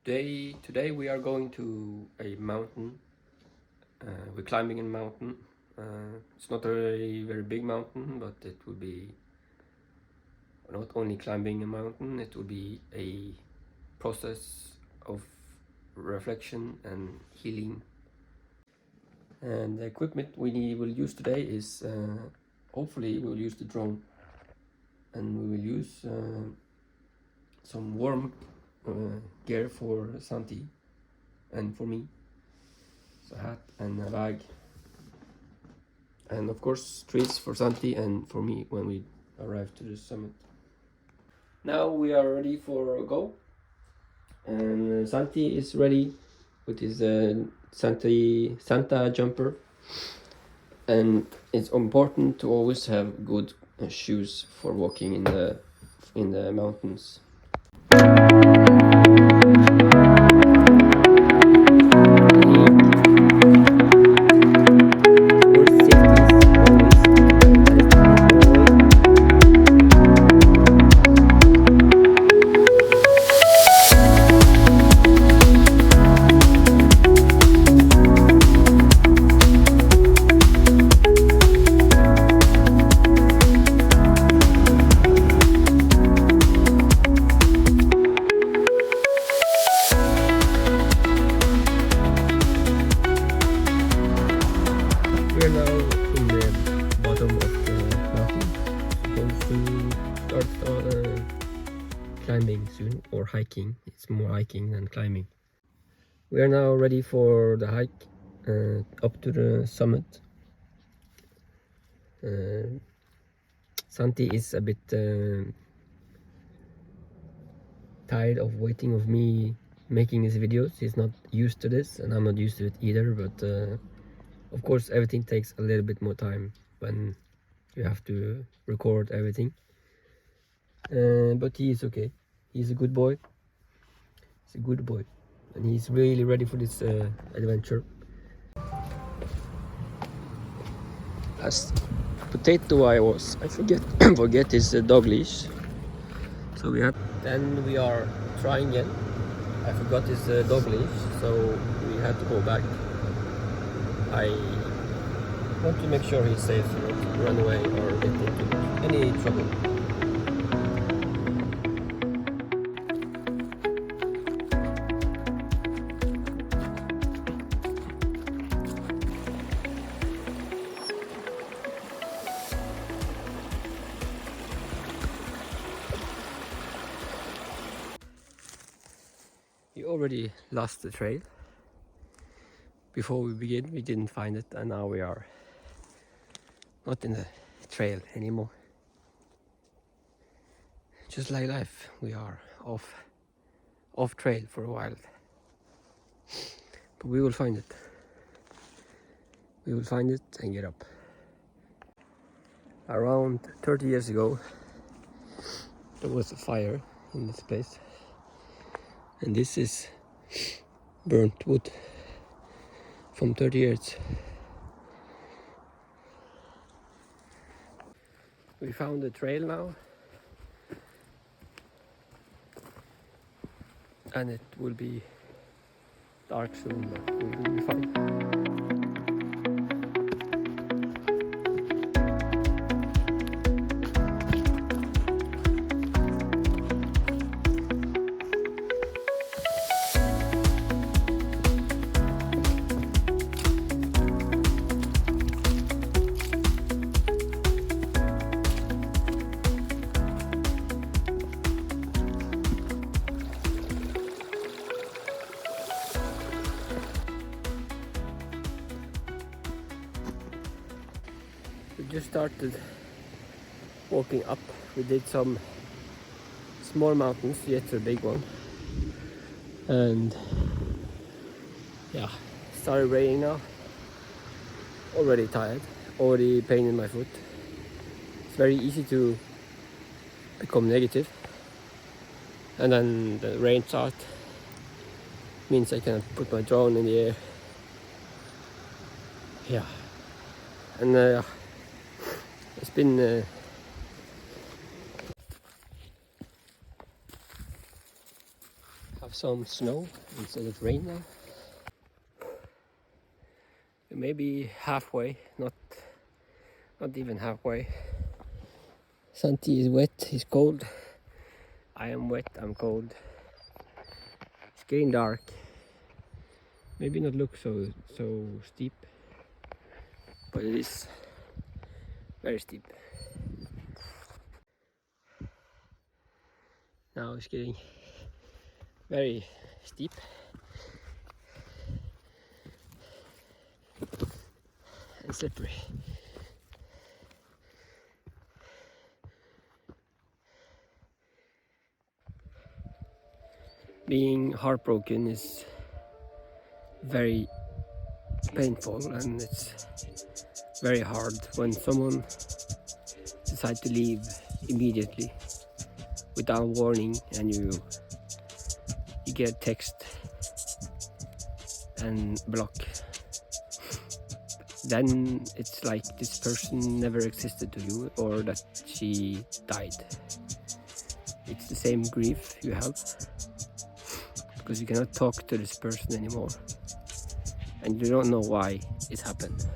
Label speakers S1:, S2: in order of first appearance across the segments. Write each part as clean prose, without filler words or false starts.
S1: Today we are going to a mountain. We're climbing a mountain. It's not a very big mountain, but it will be not only climbing a mountain, it will be a process of reflection and healing. And the equipment we will use today is hopefully we'll use the drone, and we will use some warm gear for Santi and for me. So a hat and a bag, and of course trees for Santi and for me when we arrive to the summit. Now we are ready for a go, and Santi is ready with his Santa jumper, and it's important to always have good shoes for walking in the mountains. We're now in the bottom of the mountain, supposed to start climbing soon, or hiking. It's more hiking than climbing. We are now ready for the hike up to the summit. Santi is a bit tired of waiting of me making these videos. He's not used to this, and I'm not used to it either, but of course everything takes a little bit more time when you have to record everything, but he is okay. He's a good boy. He's a good boy, and he's really ready for this adventure. As potato I forget his dog leash, so then we are trying again. I forgot his dog leash, so we had to go back. I want to make sure he's safe, not run away or get into any trouble. We already lost the trail. Before we begin, we didn't find it, and now we are not in the trail anymore. Just like life, we are off trail for a while. But we will find it. We will find it and get up. Around 30 years ago, there was a fire in this place. And this is burnt wood from 30 years. We found the trail now, and it will be dark soon, but we will be fine. We just started walking up. We did some small mountains, yet a big one, and yeah, started raining now. Already tired, already pain in my foot. It's very easy to become negative, and then the rain starts. Means I cannot put my drone in the air. Yeah, and it's been have some snow instead of rain now. Maybe halfway, not even halfway. Santi is wet, he's cold. I am wet, I'm cold. It's getting dark. Maybe not look so steep, but it is very steep. Now it's getting very steep. And slippery. Being heartbroken is very painful, and it's very hard when someone decides to leave immediately without warning, and you get text and block. Then it's like this person never existed to you, or that she died. It's the same grief you have, because you cannot talk to this person anymore, and you don't know why it happened.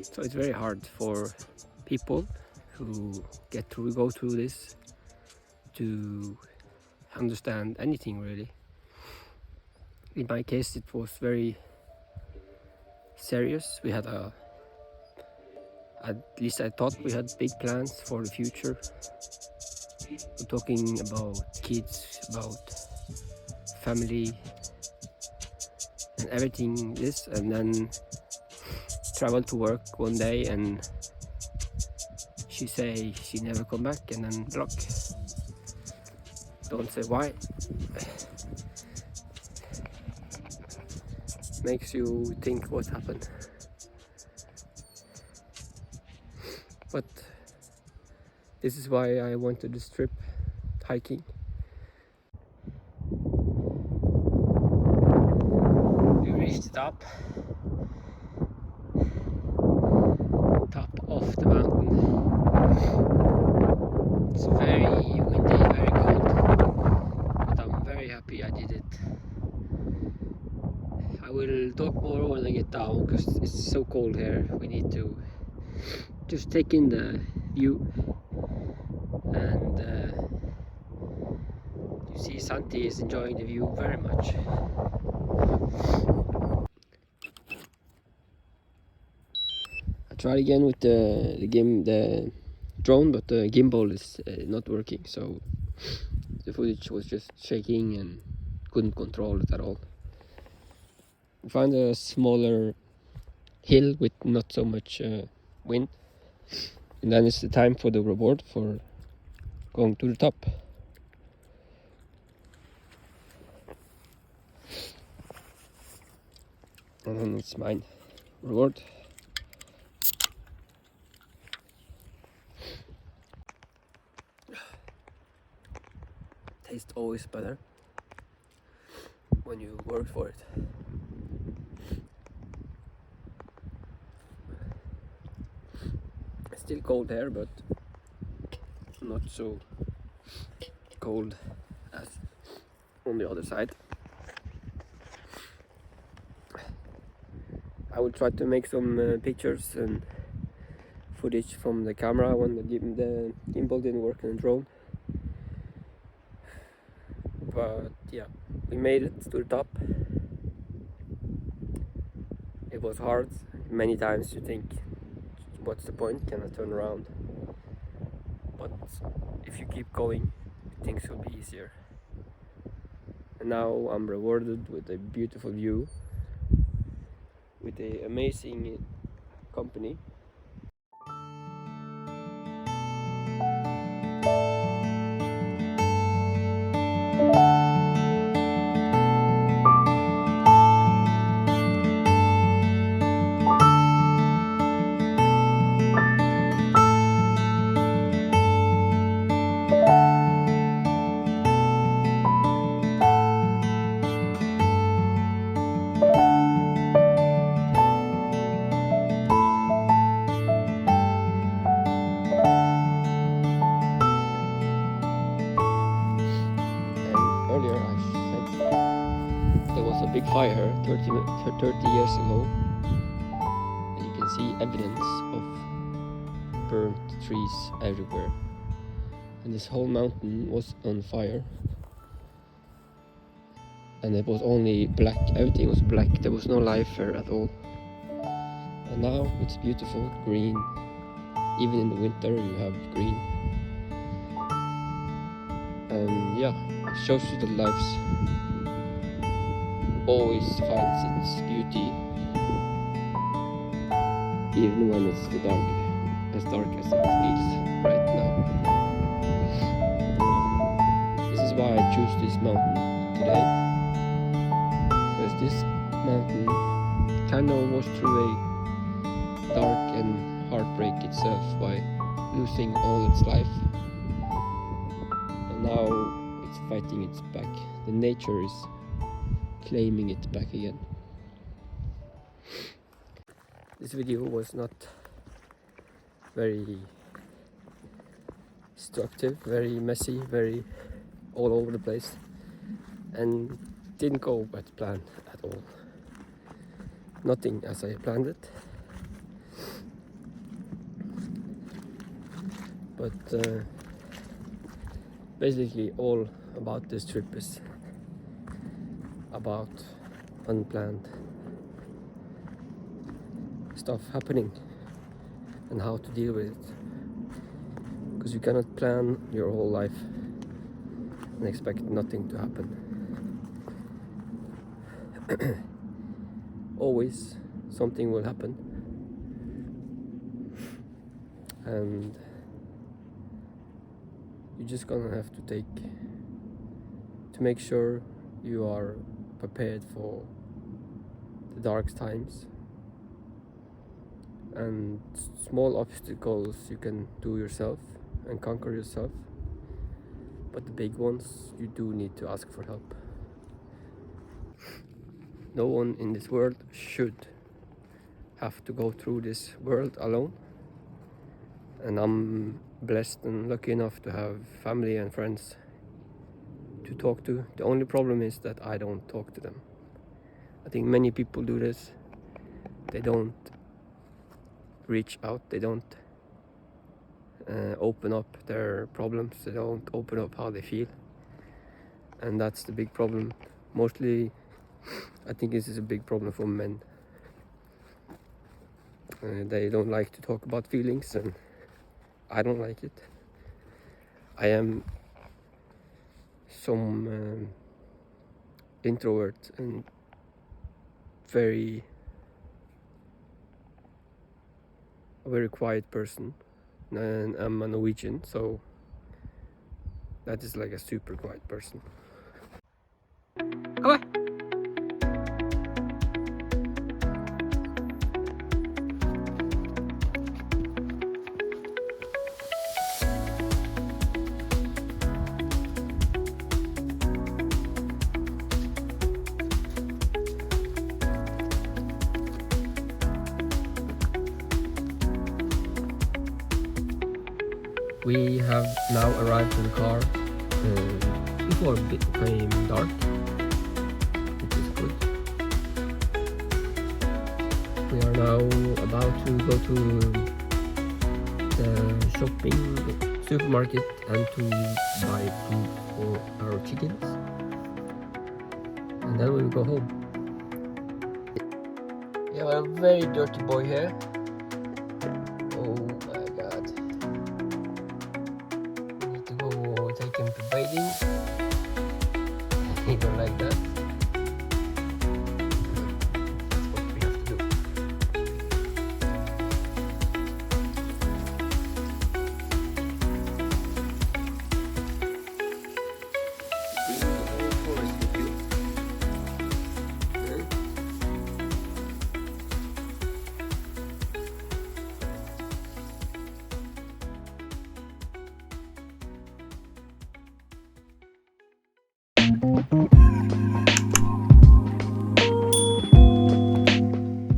S1: So it's very hard for people who go through this to understand anything, really. In my case, it was very serious. We had at least I thought we had big plans for the future. We're talking about kids, about family, and everything this, and then travel to work one day and she say she never come back, and then block. Don't say why. Makes you think what happened. But this is why I wanted this trip, hiking. We reached the top of the mountain. It's very windy, very cold, but I'm very happy I did it. I will talk more when I get down, because it's so cold here. We need to just take in the view, and you see Santi is enjoying the view very much. I tried again with the drone, but the gimbal is not working, so the footage was just shaking and couldn't control it at all. We found a smaller hill with not so much wind, and then it's the time for the reward for going to the top. And then it's mine reward. Tastes always better when you work for it. It's still cold here, but not so cold as on the other side. I will try to make some pictures and footage from the camera when the gimbal didn't work in the drone. But yeah, we made it to the top. It was hard. Many times you think, what's the point? Can I turn around? But if you keep going, things will be easier. And now I'm rewarded with a beautiful view, with an amazing company. big fire 30 years ago, and you can see evidence of burnt trees everywhere, and this whole mountain was on fire, and it was only black. Everything was black. There was no life there at all. And now it's beautiful green. Even in the winter you have green. And yeah, it shows you that life always finds its beauty, even when it's as dark as it feels right now. This is why I choose this mountain today, because this mountain kind of was through a dark and heartbreak itself by losing all its life, and now it's fighting its back. The nature is claiming it back again. This video was not very instructive, very messy, very all over the place, and didn't go as planned at all. Nothing as I planned it. But basically all about this trip is about unplanned stuff happening and how to deal with it, because you cannot plan your whole life and expect nothing to happen. Always something will happen, and you're just gonna have to make sure you are prepared for the dark times, and small obstacles you can do yourself and conquer yourself, but the big ones you do need to ask for help. No one in this world should have to go through this world alone, and I'm blessed and lucky enough to have family and friends to talk to. The only problem is that I don't talk to them. I think many people do this. They don't reach out, they don't open up their problems, they don't open up how they feel, and that's the big problem. Mostly I think this is a big problem for men. They don't like to talk about feelings, and I don't like it. I am some introvert and a very quiet person, and I'm a Norwegian, so that is like a super quiet person. Come on. We have now arrived to the car before it became dark, which is good. We are now about to go to the supermarket and to buy food for our chickens, and then we will go home. We have a very dirty boy here. Oh my god. Take him to bathing. He don't like that. That's what we have to do.